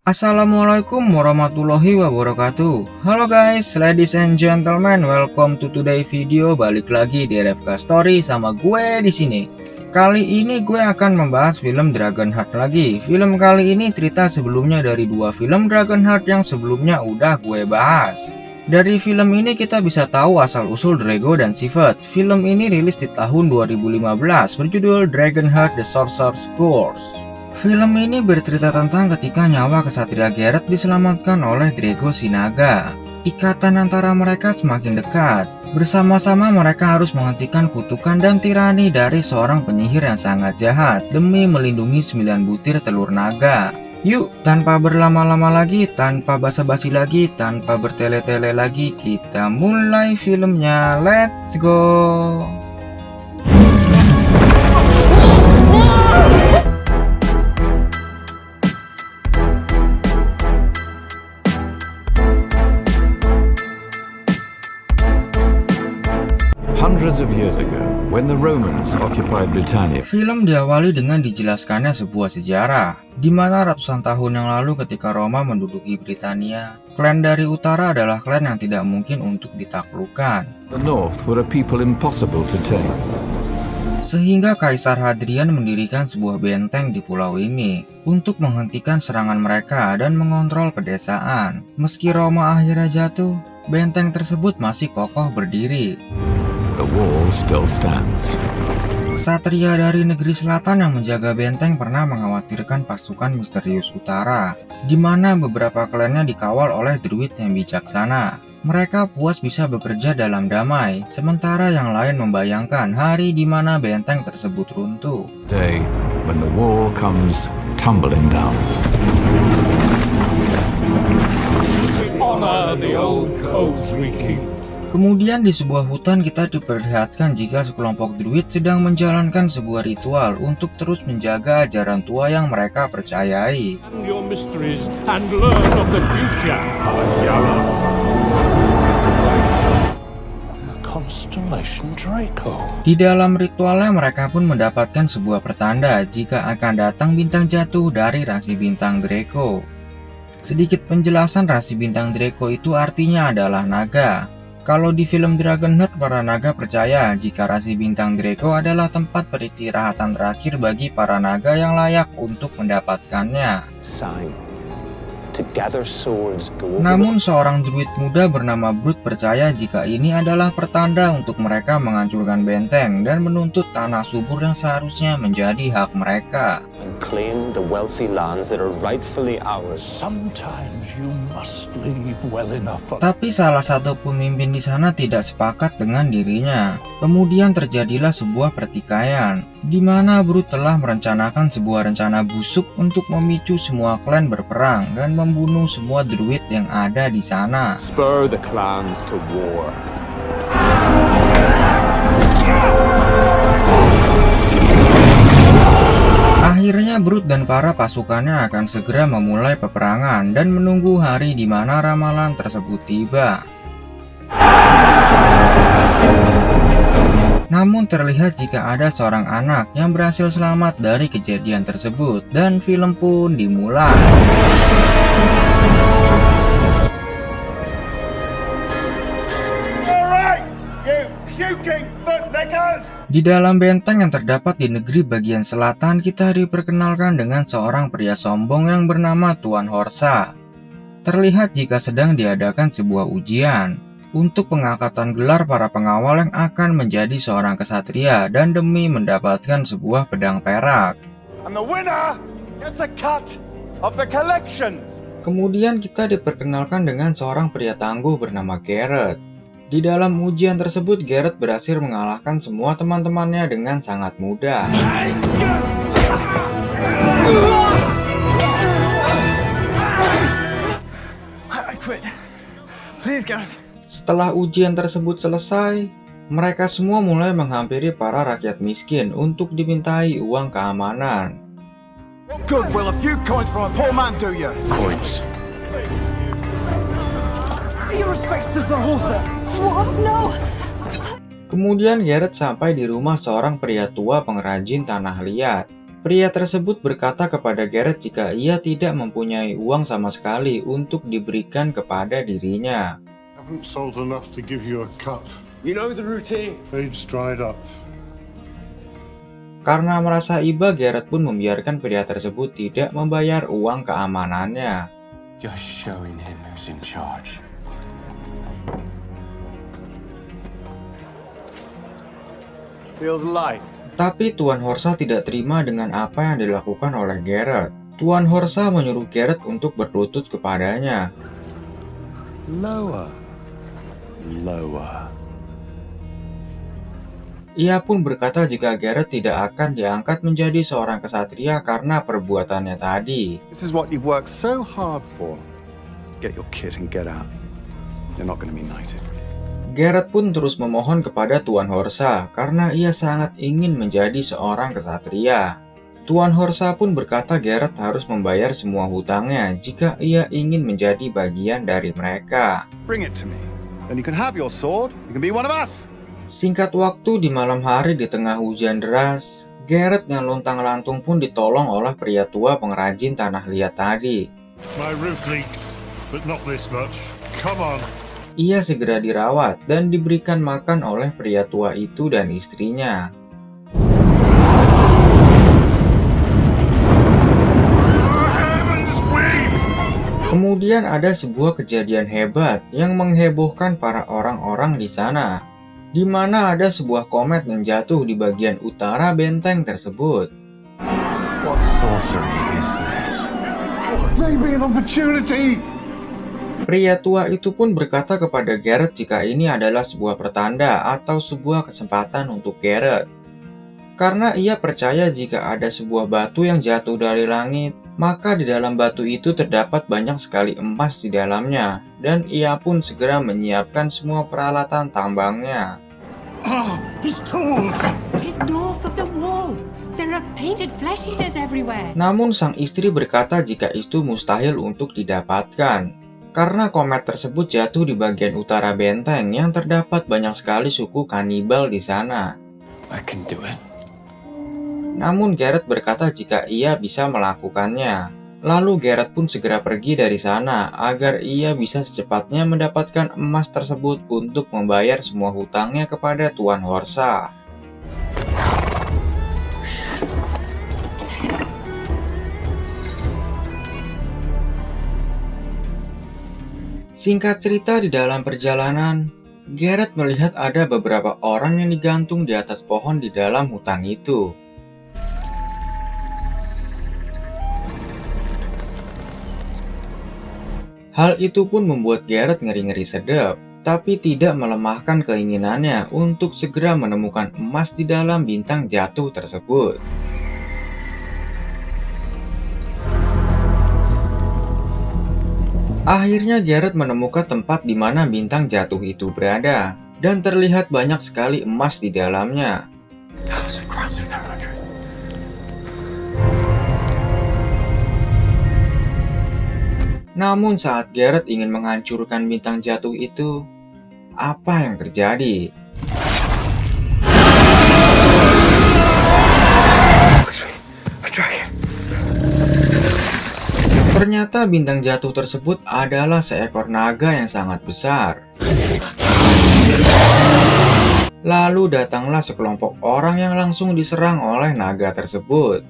Assalamualaikum warahmatullahi wabarakatuh. Halo guys, ladies and gentlemen, welcome to today video. Balik lagi di RFK Story sama gue di sini. Kali ini gue akan membahas film Dragonheart lagi. Film kali ini cerita sebelumnya dari dua film Dragonheart yang sebelumnya udah gue bahas. Dari film ini kita bisa tahu asal-usul Drago dan Sivert. Film ini rilis di tahun 2015 berjudul Dragonheart The Sorcerer's Curse. Film ini bercerita tentang ketika nyawa kesatria Geralt diselamatkan oleh Drago si naga. Ikatan antara mereka semakin dekat. Bersama-sama mereka harus menghentikan kutukan dan tirani dari seorang penyihir yang sangat jahat demi melindungi 9 butir telur naga. Yuk, tanpa berlama-lama lagi, tanpa basa-basi lagi, tanpa bertele-tele lagi, kita mulai filmnya. Let's go! Hundreds of years ago, when the Romans occupied Britannia. Film diawali dengan dijelaskannya sebuah sejarah, di mana ratusan tahun yang lalu ketika Roma menduduki Britania, klan dari utara adalah klan yang tidak mungkin untuk ditaklukkan. The North were a people impossible to tame. Sehingga Kaisar Hadrian mendirikan sebuah benteng di pulau ini untuk menghentikan serangan mereka dan mengontrol pedesaan. Meski Roma akhirnya jatuh, benteng tersebut masih kokoh berdiri. The wall still stands. Ksatria dari negeri selatan yang menjaga benteng pernah mengkhawatirkan pasukan misterius utara, di mana beberapa klannya dikawal oleh druid yang bijaksana. Mereka puas bisa bekerja dalam damai, sementara yang lain membayangkan hari di mana benteng tersebut runtuh. Day when the wall comes tumbling down. Honor the old codes we keep. Kemudian di sebuah hutan kita diperlihatkan jika sekelompok druid sedang menjalankan sebuah ritual untuk terus menjaga ajaran tua yang mereka percayai. Your mysteries and learn of the future. The constellation Draco. Di dalam ritualnya mereka pun mendapatkan sebuah pertanda jika akan datang bintang jatuh dari rasi bintang Draco. Sedikit penjelasan, rasi bintang Draco itu artinya adalah naga. Kalau di film Dragonheart, para naga percaya jika rasi bintang Draco adalah tempat peristirahatan terakhir bagi para naga yang layak untuk mendapatkannya. Namun seorang druid muda bernama Brut percaya jika ini adalah pertanda untuk mereka menghancurkan benteng dan menuntut tanah subur yang seharusnya menjadi hak mereka. Claim the wealthy lands that are rightfully ours. Sometimes you must leave well enough. Tapi salah satu pemimpin di sana tidak sepakat dengan dirinya. Kemudian terjadilah sebuah pertikaian, di mana Brut telah merencanakan sebuah rencana busuk untuk memicu semua klan berperang dan membunuh semua druid yang ada di sana. Spur the clans to war. Akhirnya Brut dan para pasukannya akan segera memulai peperangan dan menunggu hari di mana ramalan tersebut tiba. Namun terlihat jika ada seorang anak yang berhasil selamat dari kejadian tersebut dan film pun dimulai. Di dalam benteng yang terdapat di negeri bagian selatan, kita diperkenalkan dengan seorang pria sombong yang bernama Tuan Horsa. Terlihat jika sedang diadakan sebuah ujian untuk pengangkatan gelar para pengawal yang akan menjadi seorang kesatria dan demi mendapatkan sebuah pedang perak. Kemudian kita diperkenalkan dengan seorang pria tangguh bernama Geralt. Di dalam ujian tersebut, Geralt berhasil mengalahkan semua teman-temannya dengan sangat mudah. Setelah ujian tersebut selesai, mereka semua mulai menghampiri para rakyat miskin untuk dimintai uang keamanan. Good, well, a few coins from a poor man do you? Coins. Your respects to Sir Horsa. What? No. Kemudian Geralt sampai di rumah seorang pria tua pengrajin tanah liat. Pria tersebut berkata kepada Gareth jika ia tidak mempunyai uang sama sekali untuk diberikan kepada dirinya. Haven't sold enough to give you a cut. You know the routine. Feed's dried up. Karena merasa iba, Gareth pun membiarkan pria tersebut tidak membayar uang keamanannya. Just showing him who's in charge. Feels light. Tapi Tuan Horsa tidak terima dengan apa yang dilakukan oleh Gareth. Tuan Horsa menyuruh Gareth untuk berlutut kepadanya. Lower. Lower. Ia pun berkata jika Gareth tidak akan diangkat menjadi seorang kesatria karena perbuatannya tadi. This is what you've worked so hard for. Get your kit and get out. You're not going to be knighted. Gareth pun terus memohon kepada Tuan Horsa karena ia sangat ingin menjadi seorang kesatria. Tuan Horsa pun berkata Gareth harus membayar semua hutangnya jika ia ingin menjadi bagian dari mereka. Bring it to me. Then you can have your sword. You can be one of us. Singkat waktu di malam hari di tengah hujan deras, Gareth yang luntang-lantung pun ditolong oleh pria tua pengrajin tanah liat tadi. My roof leaks, but not this much. Come on. Ia segera dirawat dan diberikan makan oleh pria tua itu dan istrinya. Kemudian ada sebuah kejadian hebat yang menghebohkan para orang-orang di sana, di mana ada sebuah komet yang jatuh di bagian utara benteng tersebut. What sorcery is this? Maybe an opportunity. Pria tua itu pun berkata kepada Gareth jika ini adalah sebuah pertanda atau sebuah kesempatan untuk Gareth. Karena ia percaya jika ada sebuah batu yang jatuh dari langit, maka di dalam batu itu terdapat banyak sekali emas di dalamnya, dan ia pun segera menyiapkan semua peralatan tambangnya. Oh, his tools! It is north of the wall. There are painted flesh eaters everywhere. Namun sang istri berkata jika itu mustahil untuk didapatkan. Karena komet tersebut jatuh di bagian utara benteng yang terdapat banyak sekali suku kanibal di sana. I can do it. Namun Gareth berkata jika ia bisa melakukannya. Lalu Gareth pun segera pergi dari sana agar ia bisa secepatnya mendapatkan emas tersebut untuk membayar semua hutangnya kepada Tuan Horsa. Singkat cerita, di dalam perjalanan, Gareth melihat ada beberapa orang yang digantung di atas pohon di dalam hutan itu. Hal itu pun membuat Gareth ngeri-ngeri sedap, tapi tidak melemahkan keinginannya untuk segera menemukan emas di dalam bintang jatuh tersebut. Akhirnya Gareth menemukan tempat di mana bintang jatuh itu berada, dan terlihat banyak sekali emas di dalamnya. Namun saat Gareth ingin menghancurkan bintang jatuh itu, apa yang terjadi? Ternyata bintang jatuh tersebut adalah seekor naga yang sangat besar. Lalu datanglah sekelompok orang yang langsung diserang oleh naga tersebut.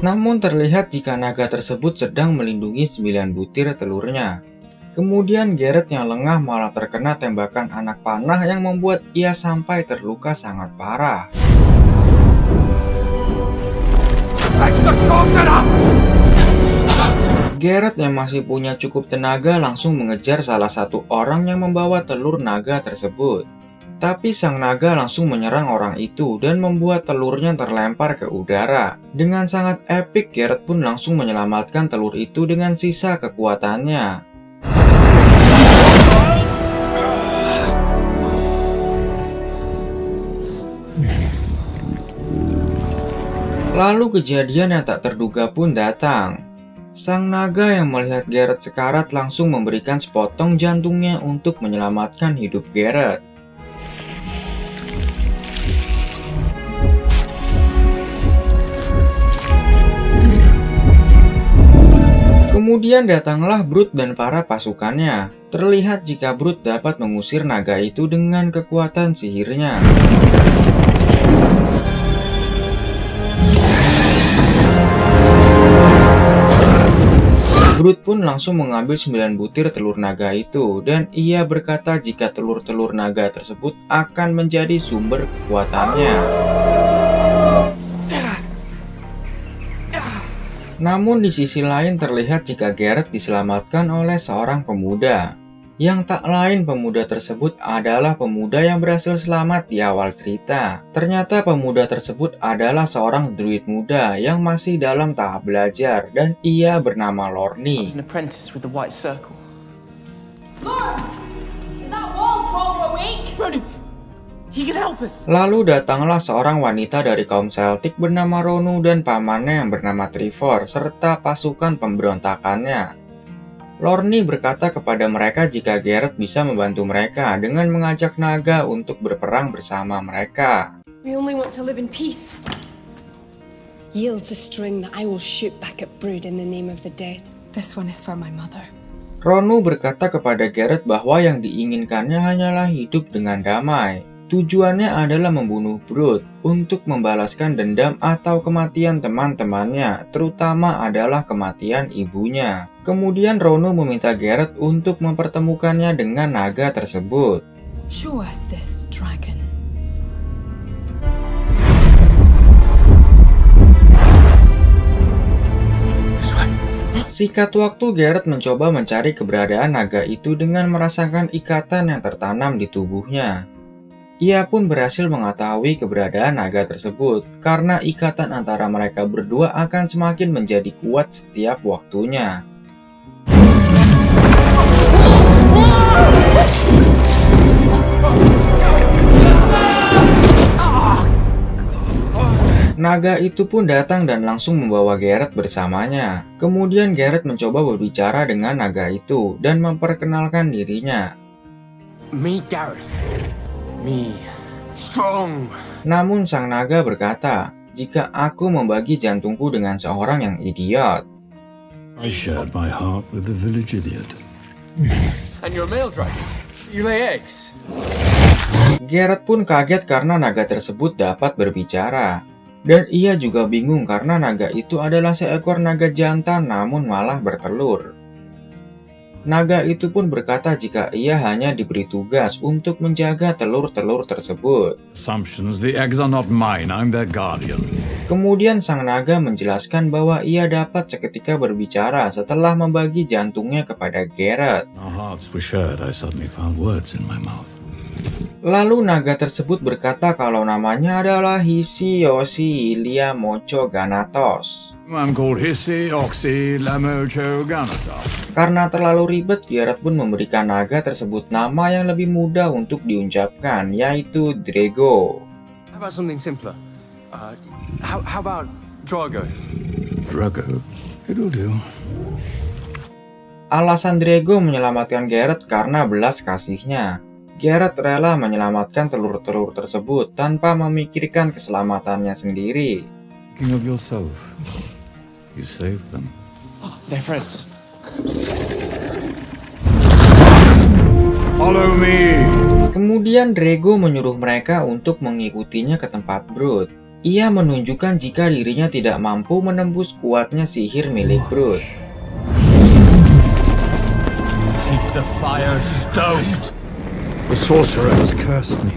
Namun terlihat jika naga tersebut sedang melindungi 9 butir telurnya. Kemudian Gareth yang lengah malah terkena tembakan anak panah yang membuat ia sampai terluka sangat parah. Gareth yang masih punya cukup tenaga langsung mengejar salah satu orang yang membawa telur naga tersebut. Tapi sang naga langsung menyerang orang itu dan membuat telurnya terlempar ke udara. Dengan sangat epik, Gareth pun langsung menyelamatkan telur itu dengan sisa kekuatannya. Lalu kejadian yang tak terduga pun datang. Sang naga yang melihat Garrett sekarat langsung memberikan sepotong jantungnya untuk menyelamatkan hidup Garrett. Kemudian datanglah Brute dan para pasukannya. Terlihat jika Brute dapat mengusir naga itu dengan kekuatan sihirnya. Brute pun langsung mengambil 9 butir telur naga itu, dan ia berkata jika telur-telur naga tersebut akan menjadi sumber kekuatannya. Namun di sisi lain terlihat jika Garrett diselamatkan oleh seorang pemuda. Yang tak lain pemuda tersebut adalah pemuda yang berhasil selamat di awal cerita. Ternyata pemuda tersebut adalah seorang druid muda yang masih dalam tahap belajar, dan ia bernama Lorne. Lalu datanglah seorang wanita dari kaum Celtic bernama Ronu dan pamannya yang bernama Trevor, serta pasukan pemberontakannya. Lorne berkata kepada mereka jika Garrett bisa membantu mereka dengan mengajak naga untuk berperang bersama mereka. We only want to live in peace. Yield a string that I will shoot back at Brood in the name of the dead. This one is for my mother. Ronu berkata kepada Garrett bahwa yang diinginkannya hanyalah hidup dengan damai. Tujuannya adalah membunuh Brood untuk membalaskan dendam atau kematian teman-temannya, terutama adalah kematian ibunya. Kemudian Ronu meminta Garrett untuk mempertemukannya dengan naga tersebut. Show us this dragon. Sikat waktu, Garrett mencoba mencari keberadaan naga itu dengan merasakan ikatan yang tertanam di tubuhnya. Ia pun berhasil mengetahui keberadaan naga tersebut, karena ikatan antara mereka berdua akan semakin menjadi kuat setiap waktunya. Naga itu pun datang dan langsung membawa Garrett bersamanya. Kemudian Garrett mencoba berbicara dengan naga itu dan memperkenalkan dirinya. Me, Garrett. Me, strong. Namun sang naga berkata, jika aku membagi jantungku dengan seorang yang idiot. I shared my heart with the village idiot. And you're a male dragon. You lay eggs. Garrett pun kaget karena naga tersebut dapat berbicara. Dan ia juga bingung karena naga itu adalah seekor naga jantan namun malah bertelur. Naga itu pun berkata jika ia hanya diberi tugas untuk menjaga telur-telur tersebut. Assumptions, the eggs are not mine, I'm their guardian. Kemudian sang naga menjelaskan bahwa ia dapat seketika berbicara setelah membagi jantungnya kepada Garrett. Our hearts were shared, I suddenly found words in my mouth. Lalu naga tersebut berkata kalau namanya adalah Hisi Yosi Ilia Mocho Ganatos. I'm called Hissi Oxy Lamocho Ganatos. Karena terlalu ribet, Garrett pun memberikan naga tersebut nama yang lebih mudah untuk diucapkan, yaitu Drago. How about something simpler? How about Drago? Drago, it'll do. Alasan Drago menyelamatkan Garrett karena belas kasihnya. Garrett rela menyelamatkan telur-telur tersebut tanpa memikirkan keselamatannya sendiri. Thinking of yourself, you saved them. Oh, they're friends. Follow me. Kemudian Drago menyuruh mereka untuk mengikutinya ke tempat Brood. Ia menunjukkan jika dirinya tidak mampu menembus kuatnya sihir milik Brood. Keep the fire stoked. The sorcerer has cursed me.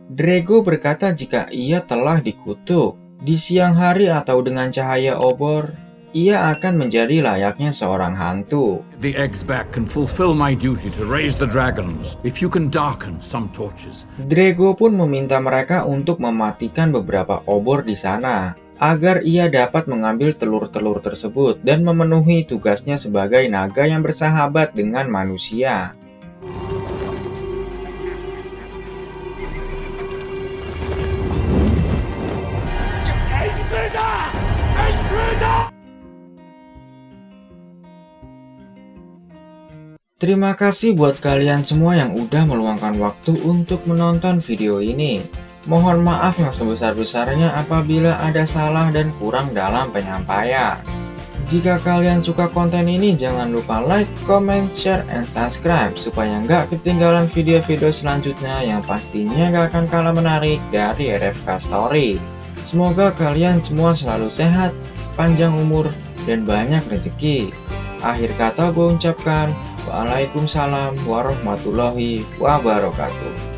Drago berkata jika ia telah dikutuk. Di siang hari atau dengan cahaya obor, ia akan menjadi layaknya seorang hantu. The eggs back and fulfill my duty to raise the dragons. If you can darken some torches. Drago pun meminta mereka untuk mematikan beberapa obor di sana, agar ia dapat mengambil telur-telur tersebut dan memenuhi tugasnya sebagai naga yang bersahabat dengan manusia. Terima kasih buat kalian semua yang udah meluangkan waktu untuk menonton video ini. Mohon maaf yang sebesar-besarnya apabila ada salah dan kurang dalam penyampaian. Jika kalian suka konten ini, jangan lupa like, comment, share, and subscribe supaya nggak ketinggalan video-video selanjutnya yang pastinya nggak akan kalah menarik dari RFK Story. Semoga kalian semua selalu sehat, panjang umur, dan banyak rezeki. Akhir kata gue ucapkan, Waalaikumsalam warahmatullahi wabarakatuh.